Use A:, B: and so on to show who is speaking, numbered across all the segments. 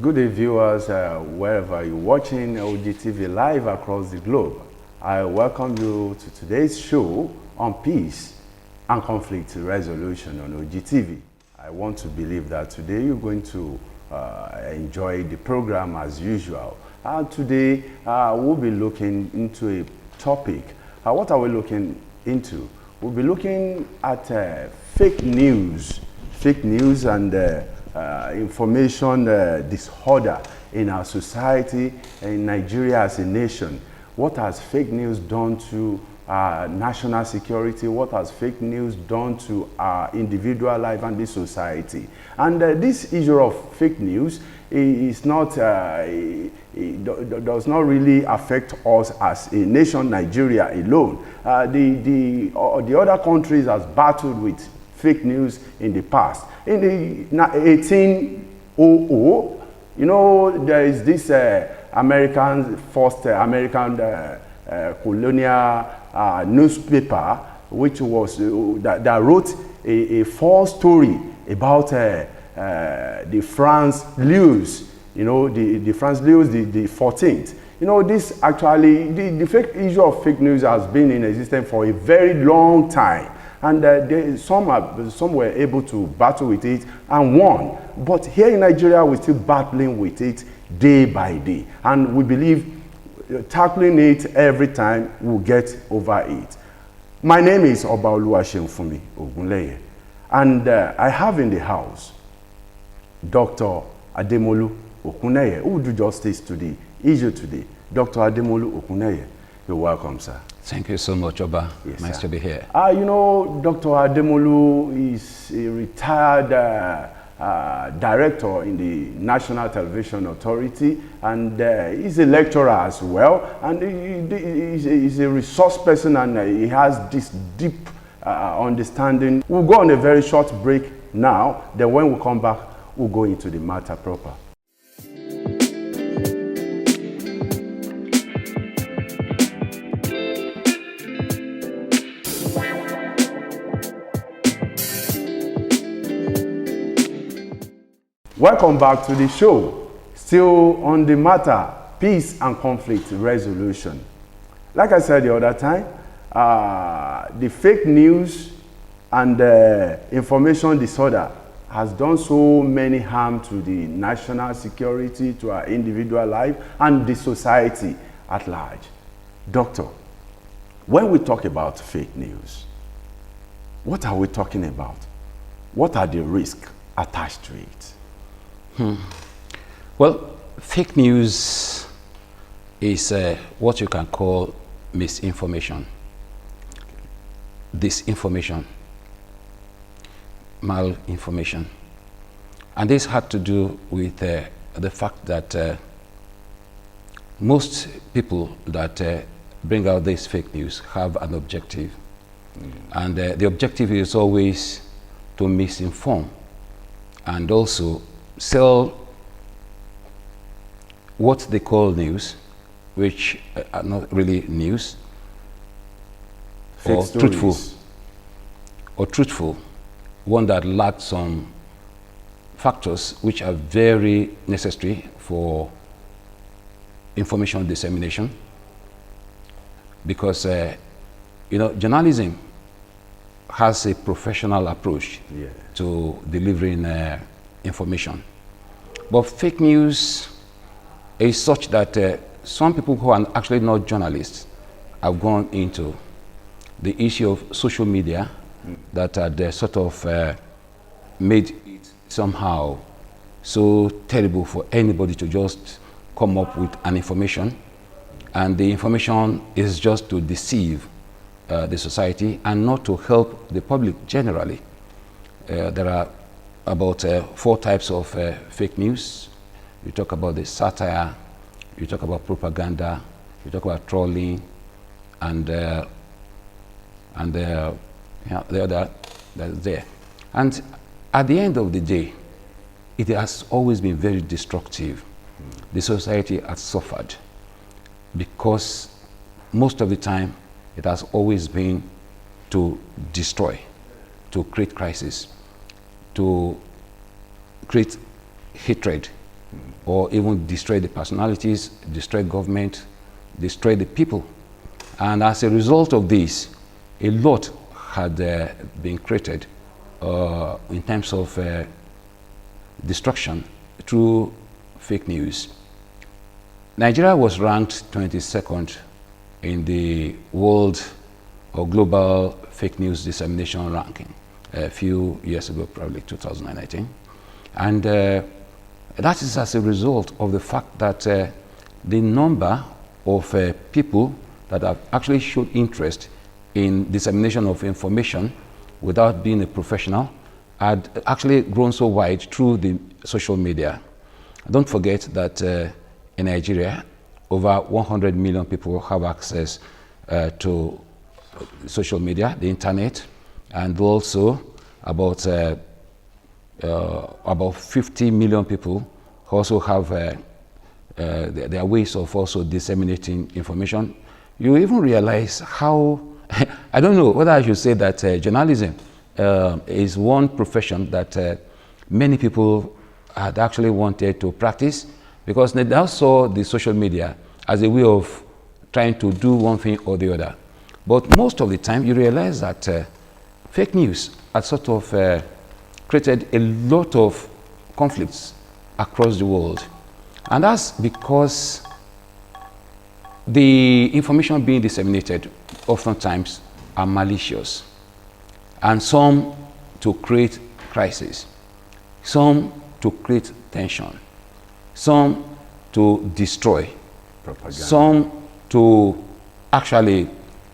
A: Good day, viewers, wherever you're watching OGTV live across the globe. I welcome you to today's show on peace and conflict resolution on OGTV. I want to believe that today you're going to enjoy the program as usual. Today, we'll be looking into a topic. What are we looking into? We'll be looking at fake news and information disorder in our society, in Nigeria as a nation. What has fake news done to national security? What has fake news done to our individual life and this society? And this issue of fake news is not, it does not really affect us as a nation, Nigeria alone. The other countries has battled with fake news in the past. In the 1800, you know, there is this first American colonial newspaper, which was that wrote a false story about the France Louis, you know, the France Louis the 14th. You know, this actually, the fake issue of fake news has been in existence for a very long time. And some were able to battle with it and won. But here in Nigeria, we're still battling with it day by day. And we believe tackling it every time we'll get over it. My name is Oba Oluwaseunfunmi Ogunleye. And I have in the house Dr. Ademolu Okuneye, who will do justice to the issue today. Dr. Ademolu Okuneye, you're welcome, sir.
B: Thank you so much, Oba.
A: Yes,
B: nice
A: sir.
B: to be here.
A: You know, Dr. Ademolu is a retired director in the National Television Authority, and he's a lecturer as well, and he's a resource person, and he has this deep understanding. We'll go on a very short break now, then when we come back, we'll go into the matter proper. Welcome back to the show. Still on the matter, peace and conflict resolution. Like I said the other time, the fake news and information disorder has done so many harm to the national security, to our individual life, and the society at large. Doctor, when we talk about fake news, what are we talking about? What are the risks attached to it?
B: Well, fake news is what you can call misinformation, disinformation, malinformation. And this had to do with the fact that most people that bring out this fake news have an objective. And the objective is always to misinform and also sell what they call news, which are not really news,
A: Fake
B: or
A: stories.
B: truthful, one that lacks some factors which are very necessary for information dissemination. Because you know, journalism has a professional approach to delivering information. But fake news is such that some people who are actually not journalists have gone into the issue of social media that had sort of made it somehow so terrible for anybody to just come up with an information, and the information is just to deceive the society and not to help the public generally. There are about 4 types of fake news. You talk about the satire, you talk about propaganda, you talk about trolling, and the other that's there. And at the end of the day, it has always been very destructive. The society has suffered because most of the time it has always been to destroy, to create crisis, to create hatred, or even destroy the personalities, destroy government, destroy the people. And as a result of this, a lot had been created in terms of destruction through fake news. Nigeria was ranked 22nd in the world or global fake news dissemination ranking a few years ago, probably 2019. And that is as a result of the fact that the number of people that have actually showed interest in dissemination of information without being a professional had actually grown so wide through the social media. Don't forget that in Nigeria, over 100 million people have access to social media, the internet, and also about 50 million people also have their ways of also disseminating information. You even realize how, I don't know whether I should say that journalism is one profession that many people had actually wanted to practice, because they now saw the social media as a way of trying to do one thing or the other. But most of the time you realize that fake news has sort of created a lot of conflicts across the world. And that's because the information being disseminated oftentimes are malicious, and some to create crisis, some to create tension, some to destroy, propaganda, some to actually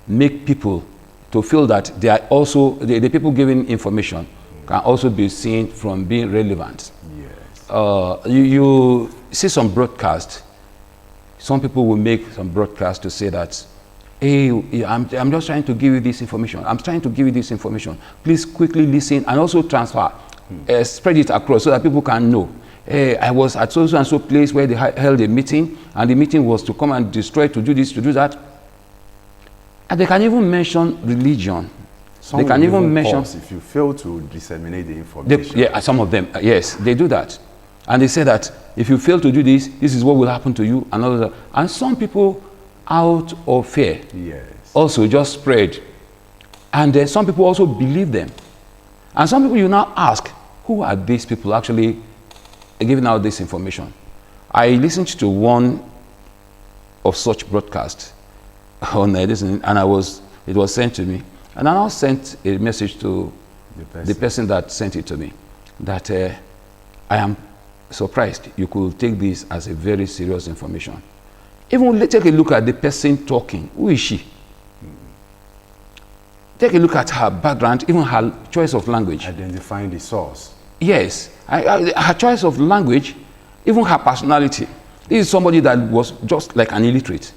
B: make people to feel that they are also, the people giving information can also be seen from being relevant. Yes. You see some broadcast, some people will make some broadcast to say that, hey, I'm just trying to give you this information. I'm trying to give you this information. Please quickly listen and also transfer, spread it across so that people can know. Hey, I was at so and so place where they held a meeting, and the meeting was to come and destroy, to do this, to do that. And they can even mention religion.
A: Some they can even mention if you fail to disseminate the information.
B: Yeah, some of them, yes, they do that. And they say that if you fail to do this, this is what will happen to you, and all that. And some people, out of fear, yes, also just spread. And some people also believe them. And some people, you now ask, who are these people actually giving out this information? I listened to one of such broadcasts on this, and it was sent to me. And I now sent a message to the person that sent it to me, that I am surprised you could take this as a very serious information. Even take a look at the person talking. Who is she? Take a look at her background, even her choice of language.
A: Identifying the source.
B: Yes, her choice of language, even her personality. This is somebody that was just like an illiterate.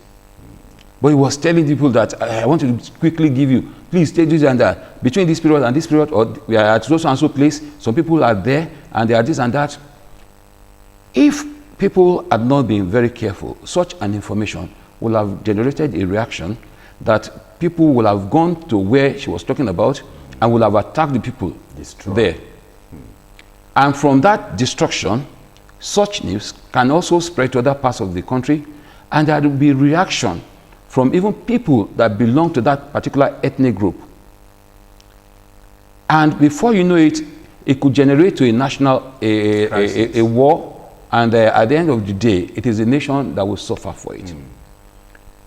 B: But he was telling people that I want to quickly give you, please take this and that. Between this period and this period, or we are at so and so place, some people are there and they are this and that. If people had not been very careful, such an information will have generated a reaction that people will have gone to where she was talking about and will have attacked the people there. And from that destruction, such news can also spread to other parts of the country, and there will be reaction from even people that belong to that particular ethnic group. And before you know it, it could generate to a national a war, and at the end of the day, it is a nation that will suffer for it.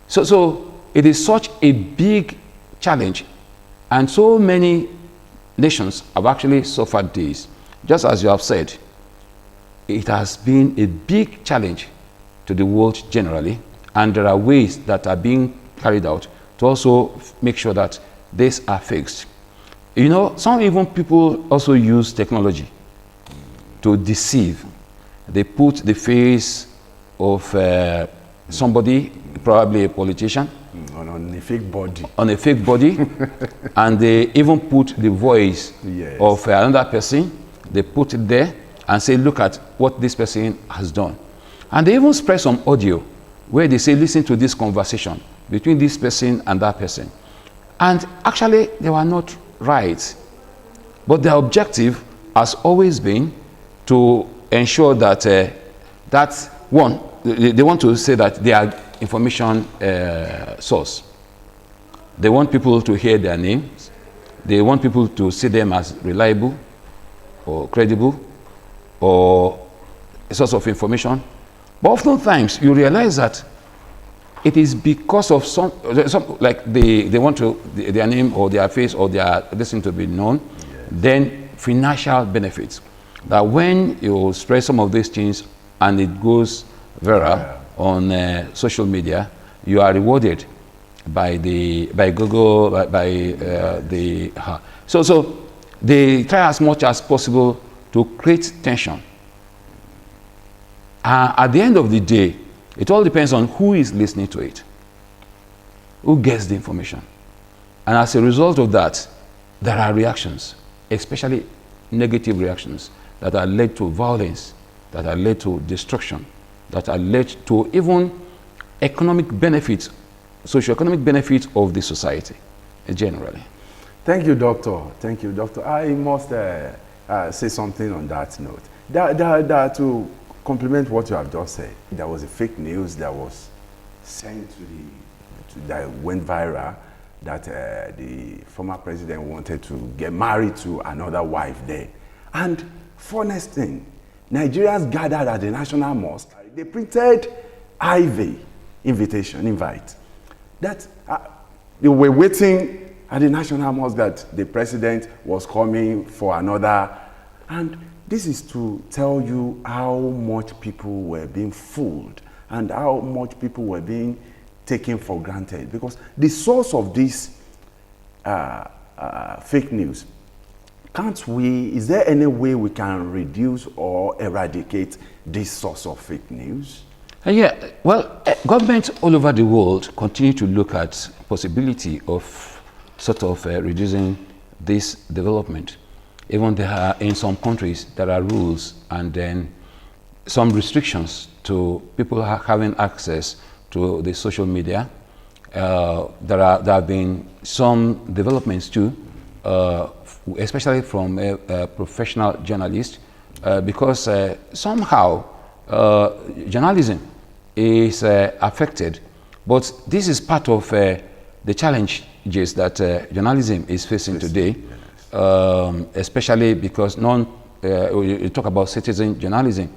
B: So it is such a big challenge, and so many nations have actually suffered this. Just as you have said, it has been a big challenge to the world generally, and there are ways that are being carried out to also make sure that these are fixed. You know, some even people also use technology to deceive. They put the face of somebody, probably a politician,
A: on a fake body.
B: On a fake body, and they even put the voice of another person. They put it there and say, look at what this person has done. And they even spread some audio where they say, listen to this conversation between this person and that person. And actually, they were not right. But their objective has always been to ensure that That's one. They want to say that they are information source. They want people to hear their names. They want people to see them as reliable or credible or a source of information. But oftentimes you realize that it is because of some like they want to their name or their face or their destined to be known, then financial benefits. That when you spread some of these things and it goes viral on social media, you are rewarded by Google, so they try as much as possible to create tension. At the end of the day, it all depends on who is listening to it, who gets the information. And as a result of that, there are reactions, especially negative reactions, that are led to violence, that are led to destruction, that are led to even economic benefits, socioeconomic benefits of the society generally.
A: Thank you, Doctor. Thank you, Doctor. I must say something on that note. To complement what you have just said, there was a fake news that was sent that went viral that the former president wanted to get married to another wife there. And funniest thing, Nigerians gathered at the National Mosque. They printed invite. That they were waiting at the National Mosque that the president was coming for another. And this is to tell you how much people were being fooled and how much people were being taken for granted. Because the source of this fake news, is there any way we can reduce or eradicate this source of fake news?
B: Yeah, well, governments all over the world continue to look at possibility of sort of reducing this development. Even there are, in some countries, there are rules and then some restrictions to people having access to the social media. There have been some developments too, especially from professional journalists, because somehow journalism is affected. But this is part of the challenges that journalism is facing today, especially because you talk about citizen journalism,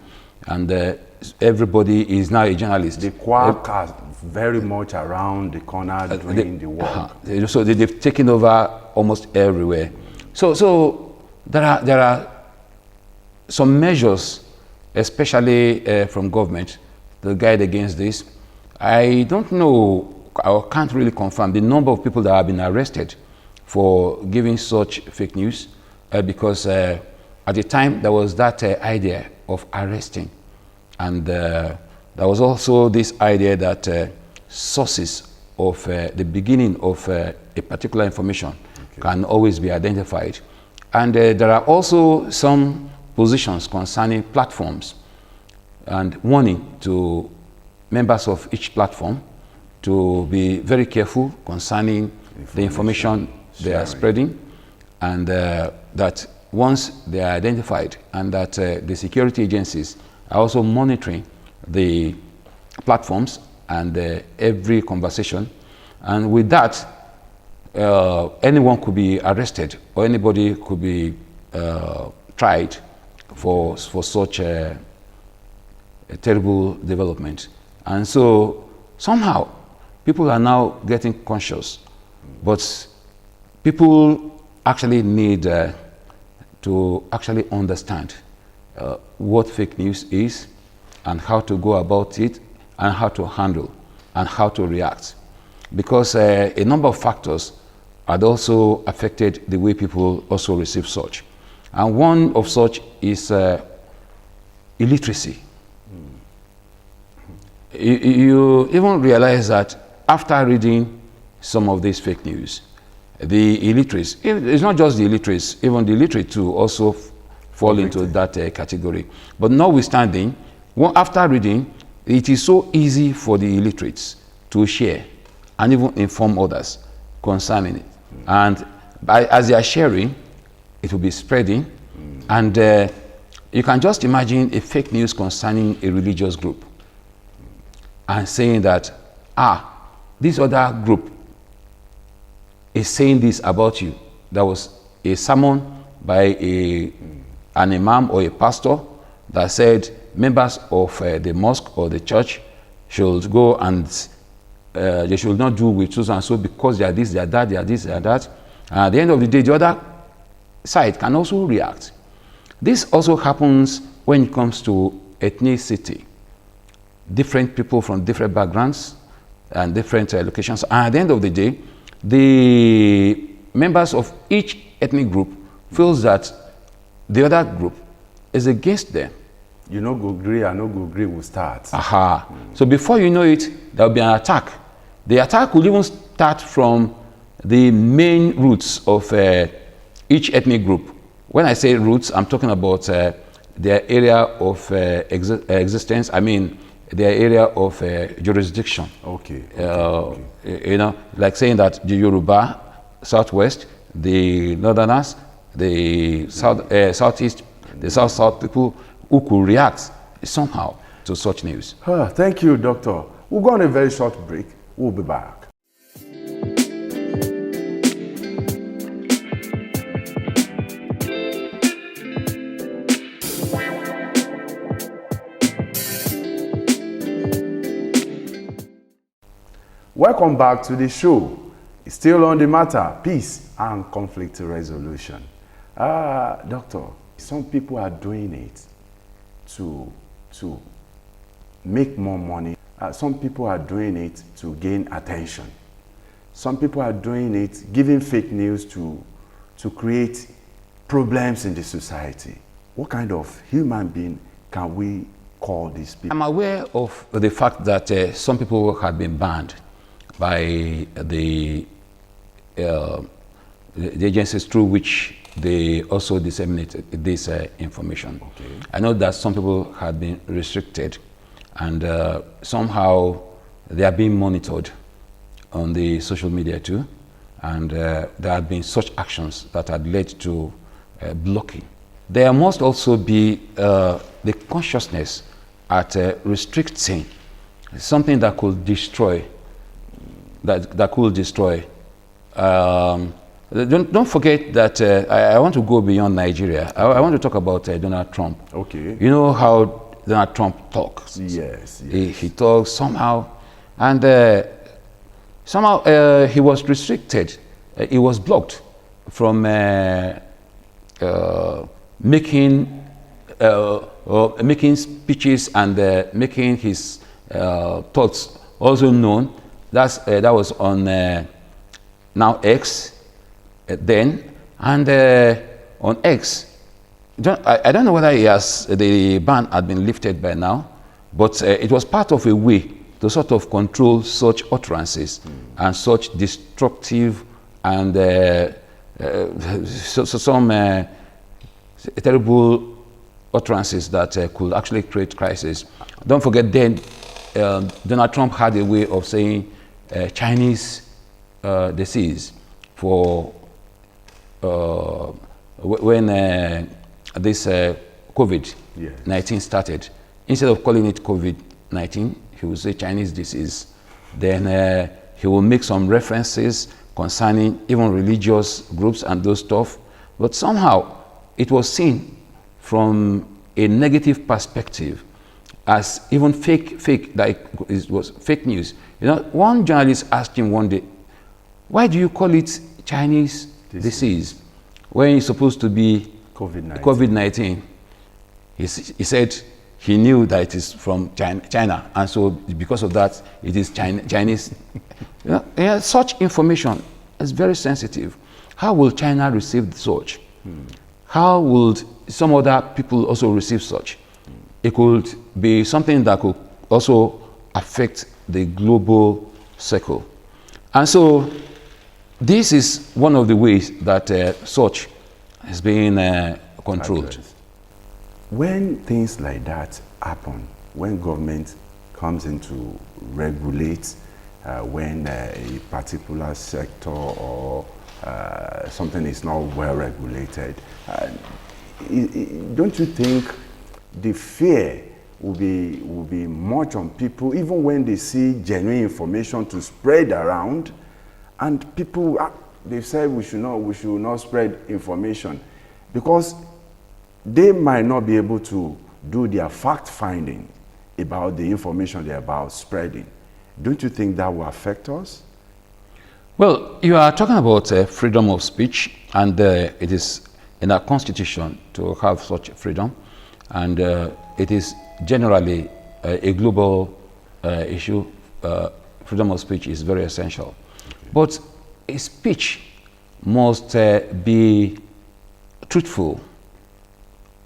B: and everybody is now a journalist.
A: The quack are very much around the corner doing the work.
B: So they've taken over almost everywhere. So there are some measures, especially from government, to guide against this. I don't know, I can't really confirm the number of people that have been arrested for giving such fake news, because at the time there was that idea of arresting, and there was also this idea that sources of the beginning of a particular information can always be identified. And there are also some positions concerning platforms and warning to members of each platform to be very careful concerning the information they are spreading, and that once they are identified, and that the security agencies are also monitoring the platforms and every conversation. And with that, anyone could be arrested or anybody could be tried for such a terrible development. And so somehow people are now getting conscious, but people actually need to actually understand what fake news is and how to go about it and how to handle and how to react. Because a number of factors had also affected the way people also receive such. And one of such is illiteracy. You even realize that after reading some of these fake news, the illiterates, it's not just the illiterates, even the literate too also fall into that category. But notwithstanding, after reading, it is so easy for the illiterates to share and even inform others concerning it. And as they are sharing, it will be spreading. And you can just imagine a fake news concerning a religious group and saying that, this other group is saying this about you. There was a sermon by an imam or a pastor that said members of the mosque or the church should go and they should not do with so and so because they are this, they are that, they are this, they are that. And at the end of the day, the other side can also react. This also happens when it comes to ethnicity. Different people from different backgrounds and different locations. And at the end of the day, the members of each ethnic group feels that the other group is against them.
A: You no go agree, I no go agree will start.
B: So before you know it, there will be an attack. The attack will even start from the main roots of each ethnic group. When I say roots, I'm talking about their area of existence. I mean, their area of jurisdiction.
A: Okay.
B: You know, like saying that the Yoruba, Southwest, the Northerners, the Southeast, the South people who could react somehow to such news.
A: Thank you, Doctor. We'll go on a very short break. We'll be back. Welcome back to the show. It's still on the matter, peace and conflict resolution. Doctor, some people are doing it to make more money. Some people are doing it to gain attention. Some people are doing it, giving fake news to create problems in the society. What kind of human being can we call these people?
B: I'm aware of the fact that some people have been banned by the agencies through which they also disseminated this information.
A: Okay.
B: I know that some people have been restricted and somehow they are being monitored on the social media too, and there have been such actions that had led to blocking. There must also be the consciousness at restricting something that could destroy. That could destroy. Don't forget that I want to go beyond Nigeria. I want to talk about Donald Trump.
A: Okay.
B: You know how Donald Trump talks.
A: Yes.
B: He talks somehow, and somehow he was restricted. He was blocked from making speeches and making his thoughts also known. That was on now X then, and on X. I don't know whether the ban had been lifted by now, but it was part of a way to sort of control such utterances and such destructive and some terrible utterances that could actually create crisis. Don't forget then, Donald Trump had a way of saying Chinese disease for when this COVID-19 started. Instead of calling it COVID-19, he would say Chinese disease. Then he will make some references concerning even religious groups and those stuff. But somehow it was seen from a negative perspective as even fake, like it was fake news. You know, one journalist asked him one day, why do you call it Chinese disease when it's supposed to be COVID-19? He said he knew that it is from China, and so because of that, it is Chinese. You know, such information is very sensitive. How will China receive such? How would some other people also receive such? It could be something that could also affect the global circle. And so this is one of the ways that such is being controlled.
A: When things like that happen, when government comes in to regulate, when a particular sector or something is not well regulated, don't you think the fear will be much on people, even when they see genuine information to spread around, and people they say we should not spread information because they might not be able to do their fact finding about the information they're about spreading. Don't you think that will affect us?
B: Well, you are talking about freedom of speech, and it is in our constitution to have such freedom, and it is generally a global issue. Freedom of speech is very essential. But a speech must be truthful,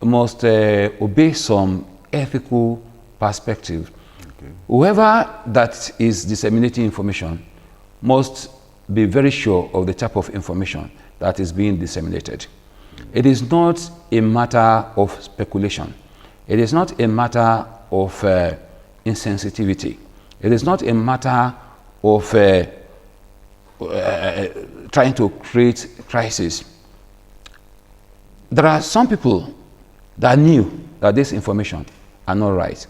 B: must obey some ethical perspective. Okay. Whoever that is disseminating information must be very sure of the type of information that is being disseminated. It is not a matter of speculation. It is not a matter of insensitivity. It is not a matter of trying to create crisis. There are some people that knew that this information are not right.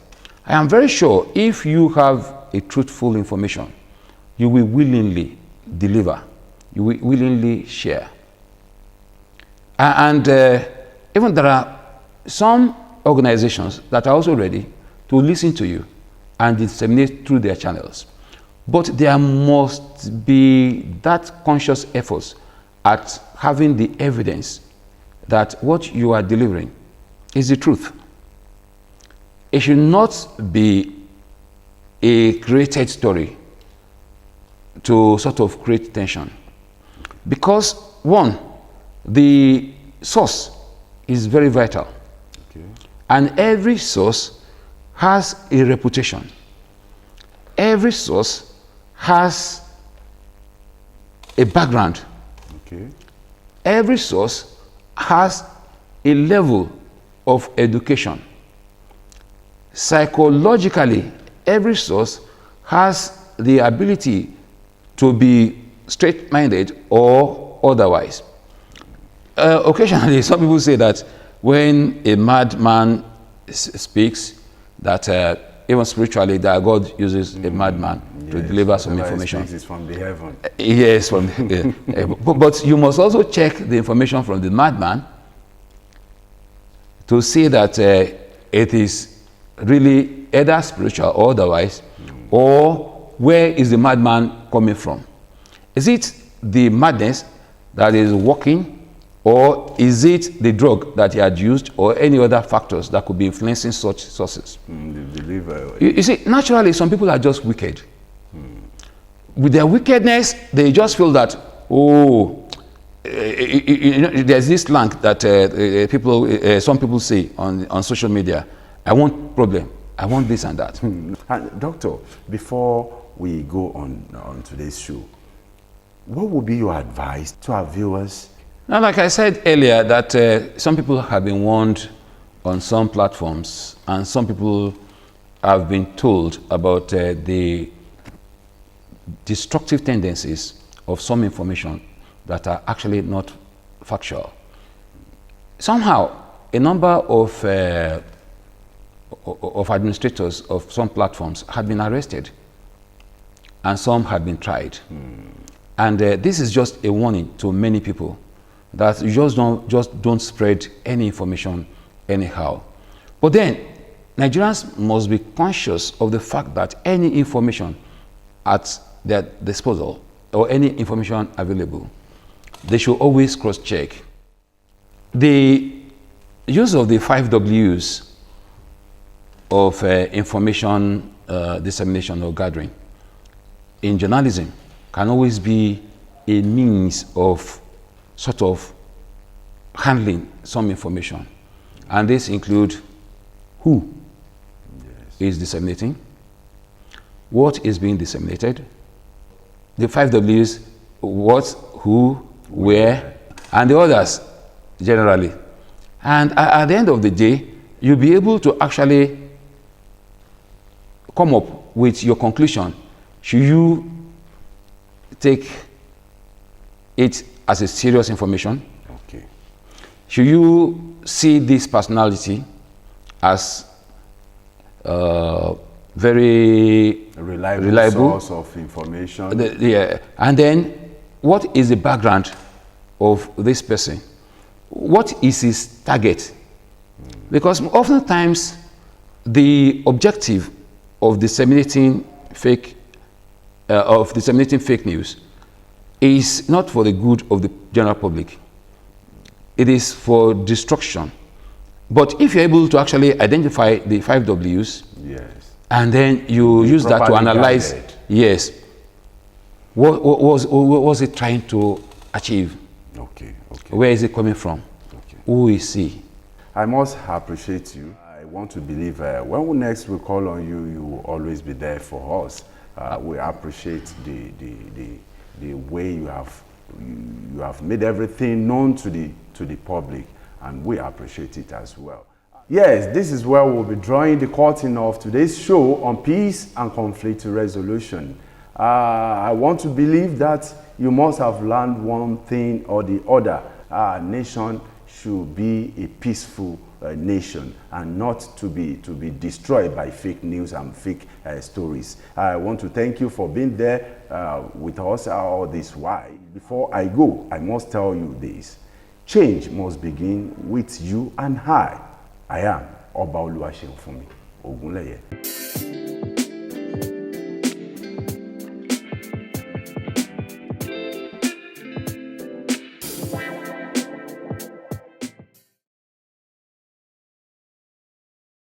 B: I am very sure if you have a truthful information, you will willingly deliver, you will willingly share. And even there are some organizations that are also ready to listen to you and disseminate through their channels. But there must be that conscious effort at having the evidence that what you are delivering is the truth. It should not be a created story to sort of create tension. Because one, the source is very vital. Okay. And every source has a reputation. Every source has a background. Okay. Every source has a level of education. Psychologically, every source has the ability to be straight-minded or otherwise. Occasionally, some people say that when a madman speaks, that even spiritually, that God uses a madman to deliver some information.
A: It's from the heaven.
B: Yes, from but you must also check the information from the madman to see that it is really either spiritual or otherwise, or where is the madman coming from? Is it the madness that is working, or is it the drug that he had used, or any other factors that could be influencing such sources? You see, naturally, some people are just wicked. With their wickedness, they just feel that, oh, there's this slang that some people say on social media, I want problem, I want this and that.
A: And Doctor, before we go on today's show, what would be your advice to our viewers?
B: Now, like I said earlier, that some people have been warned on some platforms, and some people have been told about the destructive tendencies of some information that are actually not factual. Somehow, a number of administrators of some platforms had been arrested, and some had been tried. And this is just a warning to many people that you just don't spread any information anyhow. But then, Nigerians must be conscious of the fact that any information at their disposal or any information available, they should always cross-check. The use of the 5 Ws of information dissemination or gathering in journalism can always be a means of sort of handling some information. And this include who is disseminating, what is being disseminated, the 5 Ws, what, who, where, and the others generally. And at the end of the day, you'll be able to actually come up with your conclusion. Should you take it as a serious information?
A: Okay.
B: Should you see this personality as very
A: reliable source of information.
B: Yeah, and then what is the background of this person? What is his target? Because oftentimes the objective of disseminating fake news is not for the good of the general public. It is for destruction. But if you're able to actually identify the 5 Ws,
A: yes,
B: and then you use that to analyze,
A: guided.
B: yes, what was it trying to achieve?
A: Okay.
B: Where is it coming from?
A: Okay.
B: Who is he?
A: I must appreciate you. I want to believe when we next will call on you, you will always be there for us. We appreciate the way you have made everything known to the public, and we appreciate it as well. Yes, this is where we'll be drawing the curtain of today's show on peace and conflict resolution. I want to believe that you must have learned one thing or the other. Our nation should be a peaceful nation and not to be destroyed by fake news and fake stories. I want to thank you for being there with us all this while. Before I go, I must tell you this. Change must begin with you and I. I am Oba Oluwaseun Funmi Ogunleye.